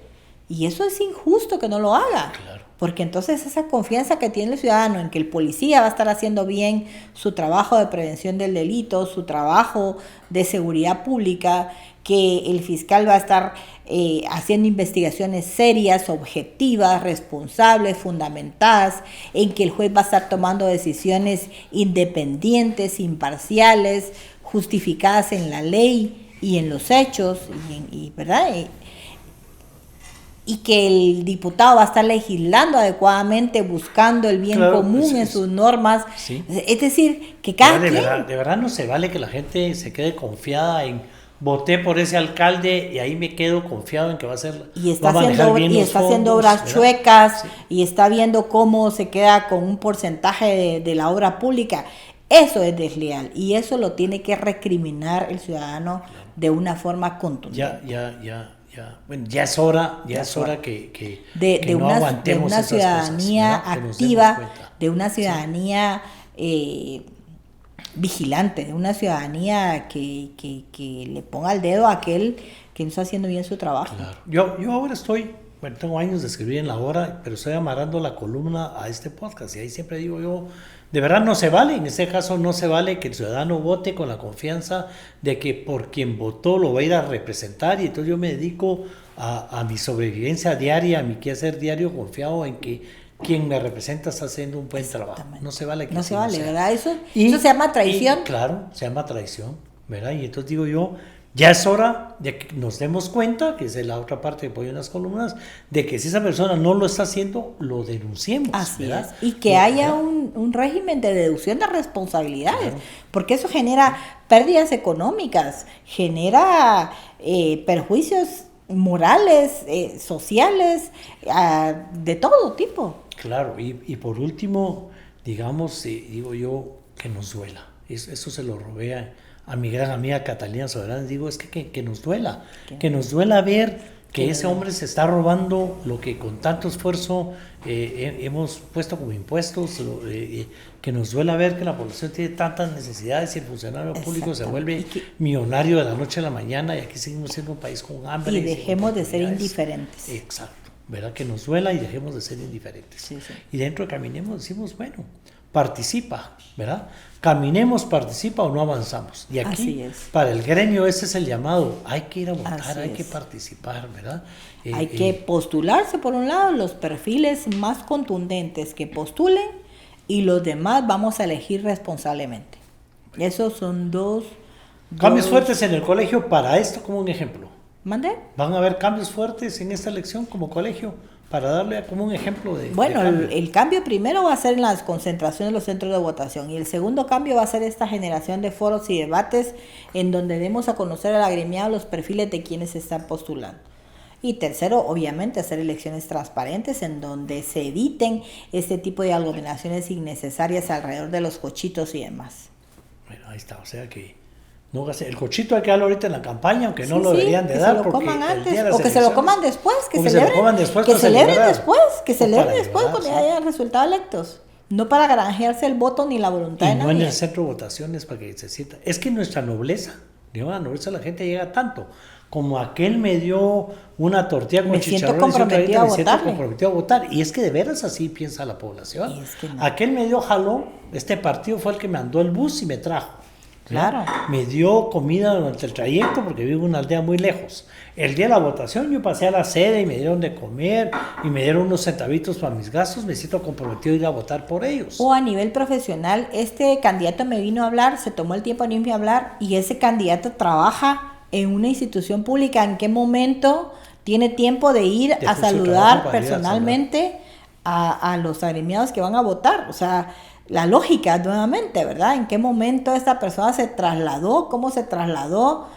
Y eso es injusto que no lo haga. Claro. Porque entonces esa confianza que tiene el ciudadano en que el policía va a estar haciendo bien su trabajo de prevención del delito, su trabajo de seguridad pública, que el fiscal va a estar haciendo investigaciones serias, objetivas, responsables, fundamentadas, en que el juez va a estar tomando decisiones independientes, imparciales, justificadas en la ley y en los hechos, ¿verdad? Y que el diputado va a estar legislando adecuadamente, buscando el bien común en sus normas. Sí. Es decir, que cada quien... De verdad no se vale que la gente se quede confiada en voté por ese alcalde y ahí me quedo confiado en que va a ser y está va a manejar bien los haciendo fondos, obras ¿verdad? chuecas, Sí. y está viendo cómo se queda con un porcentaje de la obra pública. Eso es desleal y eso lo tiene que recriminar el ciudadano de una forma contundente. Bueno, ya es hora que no aguantemos de una esas ciudadanía cosas, ¿verdad? Que nos demos activa, cuenta. de una ciudadanía vigilante, de una ciudadanía que le ponga el dedo a aquel que no está haciendo bien su trabajo. Claro. Yo ahora tengo años de escribir en La Hora, pero estoy amarrando la columna a este podcast y ahí siempre digo yo, de verdad no se vale, en este caso no se vale que el ciudadano vote con la confianza de que por quien votó lo va a ir a representar y entonces yo me dedico a mi sobrevivencia diaria, a mi quehacer diario confiado en que quien me representa está haciendo un buen trabajo. No se vale que no así se vale, sea. ¿verdad? Eso se llama traición. Claro, se llama traición, ¿verdad? Y entonces digo yo, Ya es hora de que nos demos cuenta, que es la otra parte que pongo en las columnas, de que si esa persona no lo está haciendo, lo denunciemos. Así ¿verdad? es. Y que haya un régimen de deducción de responsabilidades, claro. Porque eso genera pérdidas económicas, genera perjuicios morales, sociales, de todo tipo. Claro, y por último, digamos, digo yo, que nos duela. Eso se lo robé a mi gran amiga Catalina Soberán. Digo, es que nos duela. Que nos duela ver que ese hombre se está robando lo que con tanto esfuerzo hemos puesto como impuestos, que nos duela ver que la población tiene tantas necesidades y el funcionario público se vuelve millonario de la noche a la mañana y aquí seguimos siendo un país con hambre. Y dejemos de ser indiferentes. Exacto, ¿verdad? Que nos duela y dejemos de ser indiferentes. Sí, sí. Y dentro de Caminemos decimos, bueno, participa, ¿verdad? Caminemos, participa o no avanzamos. Y aquí, para el gremio, ese es el llamado. Hay que ir a votar, hay que participar, ¿verdad? Hay que postularse, por un lado, los perfiles más contundentes que postulen y los demás vamos a elegir responsablemente. Esos son dos cambios fuertes en el colegio para esto como un ejemplo. ¿Mande? ¿Van a haber cambios fuertes en esta elección como colegio? Para darle como un ejemplo de... Bueno, de el cambio primero va a ser en las concentraciones de los centros de votación y el segundo cambio va a ser esta generación de foros y debates en donde demos a conocer al agremiado los perfiles de quienes se están postulando. Y tercero, obviamente, hacer elecciones transparentes en donde se eviten este tipo de aglomeraciones innecesarias alrededor de los cochitos y demás. Bueno, ahí está, o sea que... No, el cochito hay que darlo ahorita en la campaña, aunque no lo deberían de dar, porque el día de las o que se lo coman después, que celebren después cuando ya hayan resultados electos. No para granjearse el voto ni la voluntad de nadie. Y no en el centro de votaciones para que se sienta. Es que nuestra nobleza, digamos, la nobleza de la gente llega tanto. Como aquel me dio una tortilla con chicharrón, me siento comprometido a votar. Y es que de veras así piensa la población. No. Aquel me dio jalón, este partido fue el que me mandó el bus y me trajo. Claro. Me dio comida durante el trayecto porque vivo en una aldea muy lejos. El día de la votación yo pasé a la sede y me dieron de comer y me dieron unos centavitos para mis gastos. Me siento comprometido a ir a votar por ellos. O a nivel profesional, este candidato me vino a hablar, se tomó el tiempo de irme a hablar y ese candidato trabaja en una institución pública. ¿En qué momento tiene tiempo de ir a saludar personalmente a los agremiados que van a votar? O sea, la lógica nuevamente, ¿verdad? ¿En qué momento esta persona se trasladó? ¿Cómo se trasladó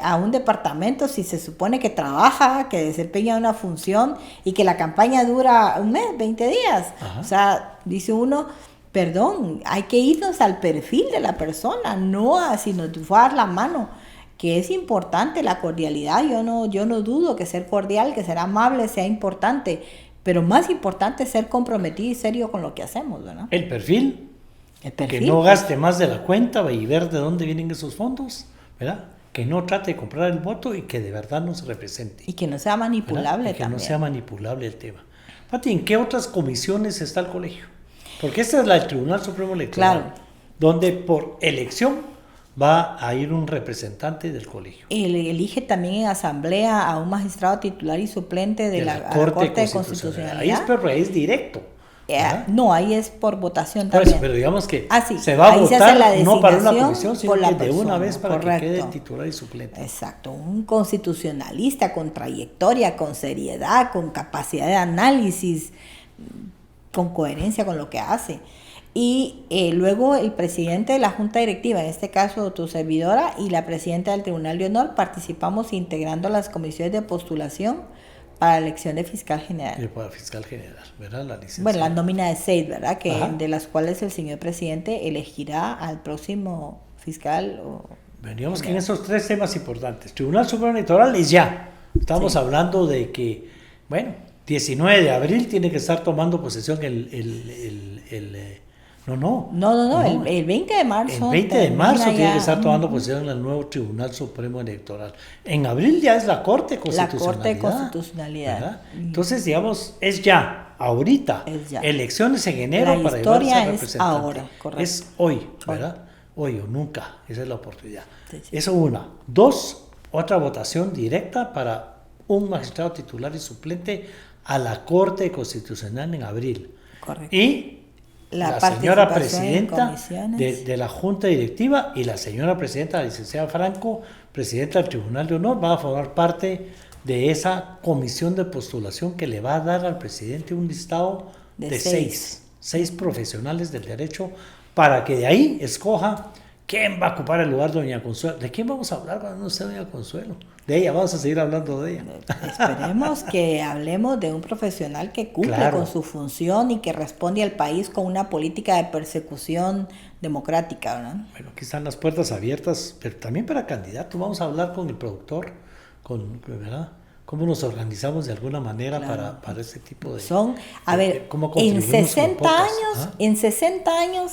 a un departamento si se supone que trabaja, que desempeña una función y que la campaña dura un mes, 20 días? Ajá. O sea, dice uno, perdón, hay que irnos al perfil de la persona, no a sinotufar la mano, que es importante la cordialidad. Yo no dudo que ser cordial, que ser amable sea importante, pero más importante es ser comprometido y serio con lo que hacemos, ¿verdad? El perfil, que no gaste más de la cuenta y ver de dónde vienen esos fondos, ¿verdad? Que no trate de comprar el voto y que de verdad nos represente. Y que no sea manipulable también. Que no sea manipulable el tema. Pati, ¿en qué otras comisiones está el colegio? Porque esta es la del Tribunal Supremo Electoral, claro, donde por elección va a ir un representante del colegio. Elige también en asamblea a un magistrado titular y suplente de la Corte de Constitucionalidad. Ahí es directo. No, ahí es por votación también. Eso, pero digamos que se va a votar no para una comisión, sino que de una vez para que quede titular y suplente. Exacto, un constitucionalista con trayectoria, con seriedad, con capacidad de análisis, con coherencia con lo que hace. Y luego el presidente de la Junta Directiva, en este caso tu servidora, y la presidenta del Tribunal de Honor, participamos integrando las comisiones de postulación para la elección de fiscal general. Y para fiscal general, ¿verdad? La licencia. Bueno, la nómina de 6, ¿verdad? Que de las cuales el señor presidente elegirá al próximo fiscal. Digamos que en esos tres temas importantes, Tribunal Supremo Electoral es ya. Estamos hablando de que, bueno, 19 de abril tiene que estar tomando posesión el 20 de marzo. El 20 de marzo tiene que estar tomando posesión el nuevo Tribunal Supremo Electoral. En abril ya es la Corte de Constitucionalidad. La Corte de Constitucionalidad. ¿Verdad? Entonces, digamos, es ya, ahorita. Es ya. Elecciones en enero para llevarse al representante. Ahora, correcto. Es hoy, ¿verdad? Hoy o nunca. Esa es la oportunidad. Sí. Eso una. Dos, otra votación directa para un magistrado titular y suplente a la Corte Constitucional en abril. Correcto. Y la señora participación en presidenta comisiones. de la Junta Directiva y la señora presidenta, la licenciada Franco, presidenta del Tribunal de Honor, va a formar parte de esa comisión de postulación que le va a dar al presidente un listado de seis profesionales del derecho para que de ahí escoja quién va a ocupar el lugar de doña Consuelo. ¿De quién vamos a hablar cuando no esté doña Consuelo? De ella, vamos a seguir hablando de ella. Esperemos que hablemos de un profesional que cumple con su función y que responde al país con una política de persecución democrática, ¿verdad? Bueno, aquí están las puertas abiertas, pero también para candidatos. Vamos a hablar con el productor, ¿verdad? Cómo nos organizamos de alguna manera para ese tipo de... En 60 años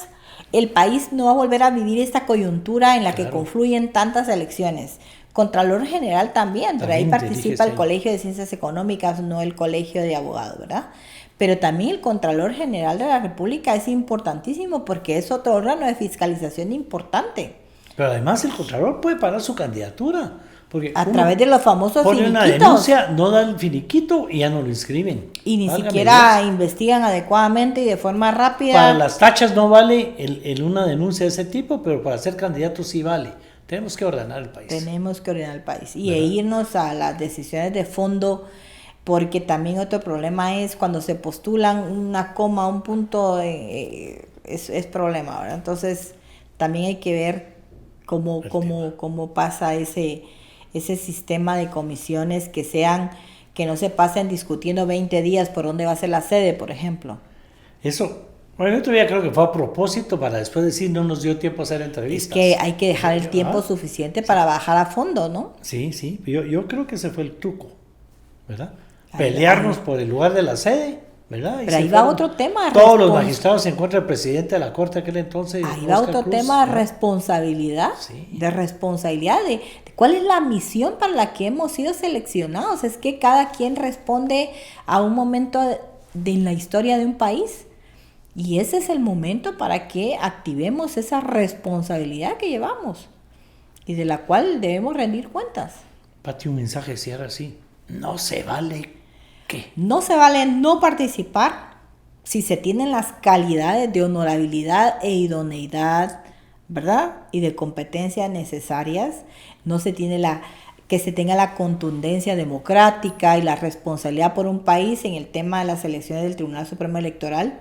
el país no va a volver a vivir esta coyuntura en la que confluyen tantas elecciones. Contralor General también, pero ahí participa el Colegio de Ciencias Económicas, no el Colegio de Abogados, ¿verdad? Pero también el Contralor General de la República es importantísimo porque es otro órgano de fiscalización importante. Pero además el Contralor puede parar su candidatura. Porque a través de los famosos pone finiquitos. Una denuncia, no da el finiquito y ya no lo inscriben. Y ni siquiera investigan adecuadamente y de forma rápida. Para las tachas no vale una denuncia de ese tipo, pero para ser candidato sí vale. Tenemos que ordenar el país. Y irnos a las decisiones de fondo, porque también otro problema es cuando se postulan una coma, un punto, es problema, ¿verdad? Entonces también hay que ver cómo pasa ese sistema de comisiones que no se pasen discutiendo 20 días por dónde va a ser la sede, por ejemplo. Eso, bueno, yo todavía creo que fue a propósito para después decir no nos dio tiempo a hacer entrevistas. Es que hay que dejar el tiempo suficiente para bajar a fondo, ¿no? Sí, yo creo que ese fue el truco, ¿verdad? Pelearnos por el lugar de la sede, ¿verdad? Pero ahí va otro tema. Todos los magistrados se encuentran el presidente de la corte aquel entonces. Ahí va otro tema de responsabilidad, de cuál es la misión para la que hemos sido seleccionados. Es que cada quien responde a un momento de la historia de un país. Y ese es el momento para que activemos esa responsabilidad que llevamos y de la cual debemos rendir cuentas. Pati, un mensaje cierra así. No se vale. ¿Qué? No se vale no participar si se tienen las calidades de honorabilidad e idoneidad, ¿verdad? Y de competencias necesarias. No se tiene que se tenga la contundencia democrática y la responsabilidad por un país en el tema de las elecciones del Tribunal Supremo Electoral.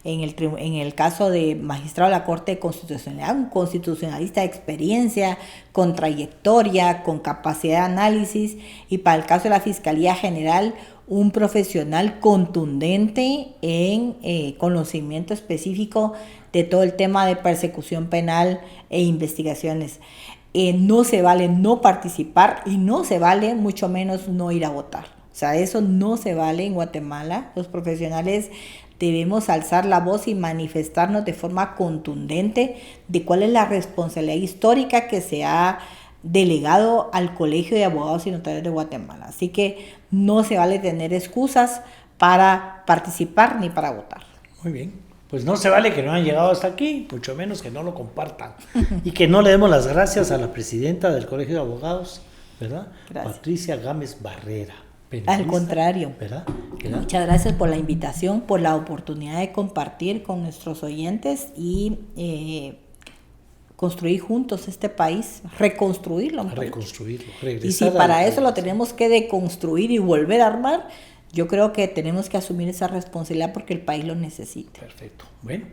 En el caso de magistrado de la Corte de Constitucionalidad, un constitucionalista de experiencia, con trayectoria, con capacidad de análisis, y para el caso de la Fiscalía General, un profesional contundente en conocimiento específico de todo el tema de persecución penal e investigaciones. No se vale no participar y no se vale mucho menos no ir a votar. O sea, eso no se vale en Guatemala. Los profesionales debemos alzar la voz y manifestarnos de forma contundente de cuál es la responsabilidad histórica que se ha delegado al Colegio de Abogados y Notarios de Guatemala. Así que no se vale tener excusas para participar ni para votar. Muy bien. Pues no se vale que no hayan llegado hasta aquí, mucho menos que no lo compartan. Y que no le demos las gracias a la presidenta del Colegio de Abogados, ¿verdad? Gracias. Patricia Gámez Barrera. Al contrario, ¿verdad? Muchas gracias por la invitación, por la oportunidad de compartir con nuestros oyentes y construir juntos este país, reconstruirlo. Regresar. Y si para eso lo tenemos que deconstruir y volver a armar, yo creo que tenemos que asumir esa responsabilidad porque el país lo necesita. Perfecto. Bueno,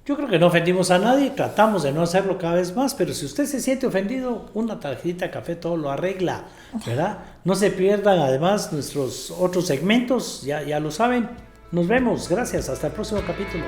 yo creo que no ofendimos a nadie, tratamos de no hacerlo cada vez más, pero si usted se siente ofendido, una tarjetita de café todo lo arregla, ¿verdad? No se pierdan además nuestros otros segmentos, ya lo saben. Nos vemos, gracias, hasta el próximo capítulo.